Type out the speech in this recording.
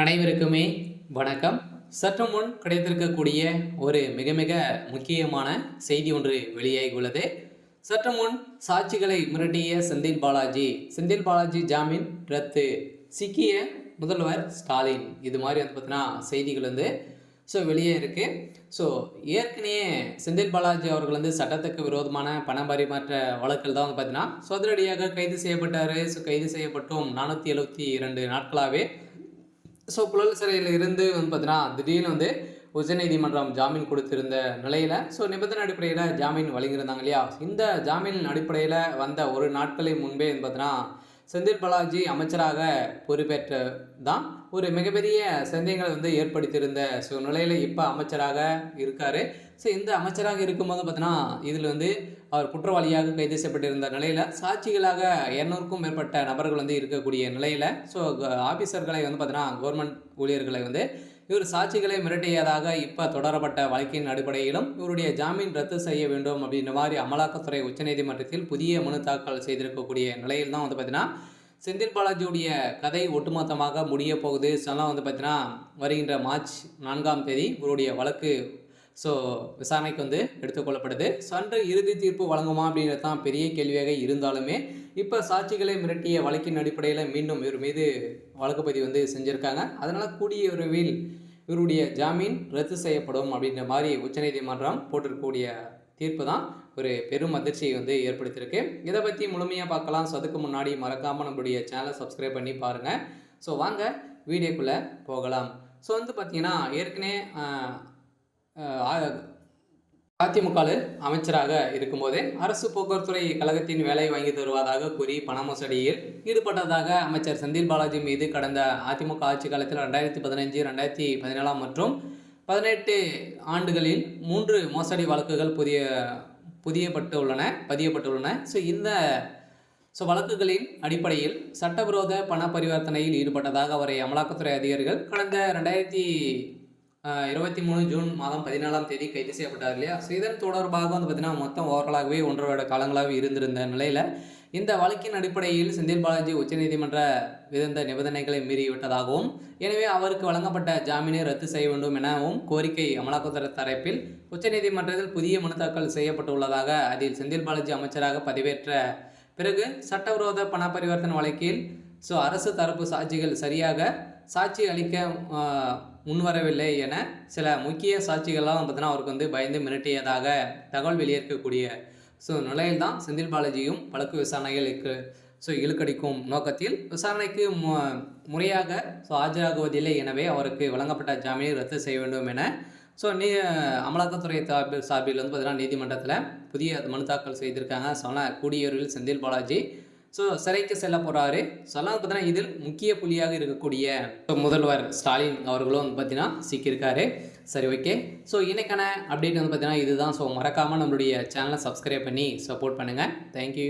அனைவருக்குமே வணக்கம். சற்று முன் கிடைத்திருக்கக்கூடிய ஒரு மிக மிக முக்கியமான செய்தி ஒன்று வெளியாகியுள்ளது. சற்று முன் சாட்சிகளை மிரட்டிய செந்தில் பாலாஜி ஜாமீன் ரத்து, சிக்கிய முதல்வர் ஸ்டாலின், இது மாதிரி பார்த்தீங்கன்னா செய்திகள் வெளியே இருக்கு. ஏற்கனவே செந்தில் பாலாஜி அவர்கள் சட்டத்துக்கு விரோதமான பண பரிமாற்ற வழக்கில் தான் பார்த்தீங்கன்னா அதிரடியாக கைது செய்யப்பட்டார். கைது செய்யப்பட்டும் 472 நாட்களாகவே புழல் சிறையில் இருந்து பார்த்தீங்கன்னா திடீர்னு உச்சநீதிமன்றம் ஜாமீன் கொடுத்திருந்த நிலையில் நிபந்தனை அடிப்படையில் ஜாமீன் வழங்கியிருந்தாங்க இல்லையா. இந்த ஜாமீனின் அடிப்படையில் வந்த ஒரு நாட்களின் முன்பே பார்த்தீங்கன்னா செந்தில் பாலாஜி அமைச்சராக பொறுப்பேற்ற தான் ஒரு மிகப்பெரிய சந்தேகங்களை ஏற்படுத்தியிருந்த நிலையில் இப்போ அமைச்சராக இருக்கார். இந்த அமைச்சராக இருக்கும்போது பார்த்தீங்கன்னா இதில் அவர் குற்றவாளியாக கைது செய்யப்பட்டிருந்த நிலையில் சாட்சிகளாக 200க்கும் மேற்பட்ட நபர்கள் இருக்கக்கூடிய நிலையில் ஆஃபீஸர்களை பார்த்தீங்கன்னா கவர்மெண்ட் ஊழியர்களை இவர் சாட்சிகளை மிரட்டியதாக இப்போ தொடரப்பட்ட வழக்கின் அடிப்படையிலும் இவருடைய ஜாமீன் ரத்து செய்ய வேண்டும் அப்படின்ற மாதிரி அமலாக்கத்துறை உச்சநீதிமன்றத்தில் புதிய மனு தாக்கல் செய்திருக்கக்கூடிய நிலையில் தான் பார்த்தீங்கன்னா செந்தில் பாலாஜியுடைய கதை ஒட்டுமொத்தமாக முடிய போகுது. பார்த்தீங்கன்னா வருகின்ற மார்ச் 4ஆம் தேதி இவருடைய வழக்கு விசாரணைக்கு எடுத்துக்கொள்ளப்படுது. அன்று இறுதி தீர்ப்பு வழங்குமா அப்படின்றது தான் பெரிய கேள்வியாக இருந்தாலுமே இப்போ சாட்சிகளை மிரட்டிய வழக்கின் அடிப்படையில் மீண்டும் இவர் மீது வழக்கு பதிவு செஞ்சுருக்காங்க. அதனால் கூடிய விரைவில் இவருடைய ஜாமீன் ரத்து செய்யப்படும் அப்படின்ற மாதிரி உச்சநீதிமன்றம் போட்டிருக்கக்கூடிய தீர்ப்பு தான் ஒரு பெரும் அதிர்ச்சியை ஏற்படுத்தியிருக்கு. இதை பற்றி முழுமையாக பார்க்கலாம். அதுக்கு முன்னாடி மறக்காமல் நம்மளுடைய சேனலை சப்ஸ்கிரைப் பண்ணி பாருங்கள். வாங்க வீடியோக்குள்ளே போகலாம். பார்த்தீங்கன்னா ஏற்கனவே அதிமுக அமைச்சராக இருக்கும்போதே அரசு போக்குவரத்துறை கழகத்தின் வேலை வாங்கி தருவதாக கூறி பண மோசடியில் ஈடுபட்டதாக அமைச்சர் செந்தில் பாலாஜி மீது கடந்த அதிமுக ஆட்சி காலத்தில் 2015, 2017 மற்றும் 18 ஆண்டுகளில் 3 மோசடி வழக்குகள் பதியப்பட்டுள்ளன. இந்த வழக்குகளின் அடிப்படையில் சட்டவிரோத பண பரிவர்த்தனையில் ஈடுபட்டதாக அவரை அமலாக்கத்துறை அதிகாரிகள் கடந்த 2023 ஜூன் மாதம் 14ஆம் தேதி கைது செய்யப்பட்டார் இல்லையா. இதன் தொடர்பாக பார்த்தீங்கன்னா மொத்தம் ஓவராலாகவே 1.5 வருட காலங்களாக இருந்திருந்த நிலையில் இந்த வழக்கின் அடிப்படையில் செந்தில் பாலாஜி உச்சநீதிமன்ற விதித்த நிபந்தனைகளை மீறிவிட்டதாகவும் எனவே அவருக்கு வழங்கப்பட்ட ஜாமீனை ரத்து செய்ய வேண்டும் எனவும் கோரிக்கை அமலாக்கத்துறை தரப்பில் உச்சநீதிமன்றத்தில் புதிய மனு தாக்கல் செய்யப்பட்டுள்ளதாக அதில் செந்தில் பாலாஜி அமைச்சராக பதவியேற்ற பிறகு சட்டவிரோத பண பரிவர்த்தனை வழக்கில் அரசு தரப்பு சாட்சிகள் சரியாக சாட்சி அளிக்க முன்வரவில்லை என சில முக்கிய சாட்சிகள்லாம் பார்த்தீங்கன்னா அவருக்கு பயந்து மிரட்டியதாக தகவல் வெளியேற்கக்கூடிய நிலையில் தான் செந்தில் பாலாஜியும் வழக்கு விசாரணைகளுக்கு இழுக்கடிக்கும் நோக்கத்தில் விசாரணைக்கு முறையாக ஆஜராகுவதில்லை. எனவே அவருக்கு வழங்கப்பட்ட ஜாமீனை ரத்து செய்ய வேண்டும் என அமலாக்கத்துறை சார்பில் பார்த்தீங்கன்னா நீதிமன்றத்தில் புதிய மனு தாக்கல் செய்திருக்காங்க. கூடியவரில் செந்தில் பாலாஜி சிறைக்கு செல்ல போகிறாரு. பார்த்தீங்கன்னா இதில் முக்கிய புள்ளியாக இருக்கக்கூடிய முதல்வர் ஸ்டாலின் அவர்களும் பார்த்தீங்கன்னா சிக்கியிருக்காரு. சரி, ஓகே. இன்னைக்கான அப்டேட் பார்த்தீங்கன்னா இதுதான். மறக்காமல் நம்மளுடைய சேனலை சப்ஸ்கிரைப் பண்ணி சப்போர்ட் பண்ணுங்கள். தேங்க்யூ.